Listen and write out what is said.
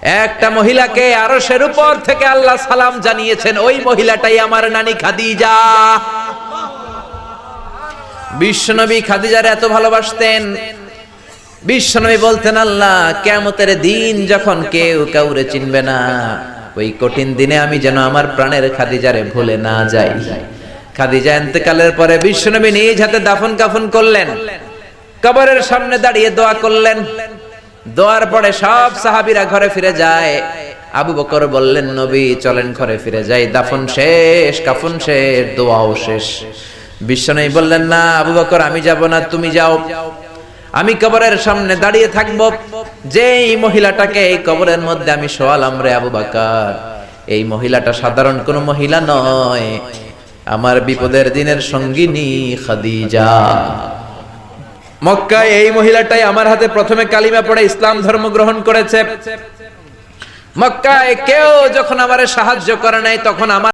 একটা মহিলাকে আরশের উপর থেকে আল্লাহ সালাম জানিয়েছেন, ওই মহিলাটাই আমার নানি খাদিজা। বিশ্বনবী খাদিজার এত ভালোবাসতেন, বিশ্বনবী বলতেন, আল্লাহ কিয়ামতের দিন যখন কেউ কাউরে চিনবে না, ওই কঠিন দিনে আমি যেন আমার প্রাণের খাদিজারে ভুলে না যাই। খাদিজা ইন্তেকালের পরে বিশ্বনবী নিজ হাতে দাফন কাফন করলেন, কবরের সামনে দাঁড়িয়ে দোয়া করলেন। দোয়ার পরে সব সাহাবীরা ঘরে ফিরে যায়। আবু বকর বললেন, নবী চলেন ঘরে ফিরে যাই, দাফন শেষ, কাফন শেষ, দোয়াও শেষ। বিশ্বনবী বললেন, না আবু বকর, আমি যাব না, তুমি যাও, আমি কবরের সামনে দাঁড়িয়ে থাকবো। যেই মহিলাটাকে এই কবরের মধ্যে আমি শোয়ালাম রে আবু বকর, এই মহিলাটা সাধারণ কোন মহিলা নয়, আমার বিপদের দিনের সঙ্গিনী খাদিজা। মক্কায় এই মহিলাটাই আমার হাতে প্রথমে কালিমা পড়ে ইসলাম ধর্ম গ্রহণ করেছে। মক্কায় কেউ যখন আমারে সাহায্য করে নাই, তখন আমার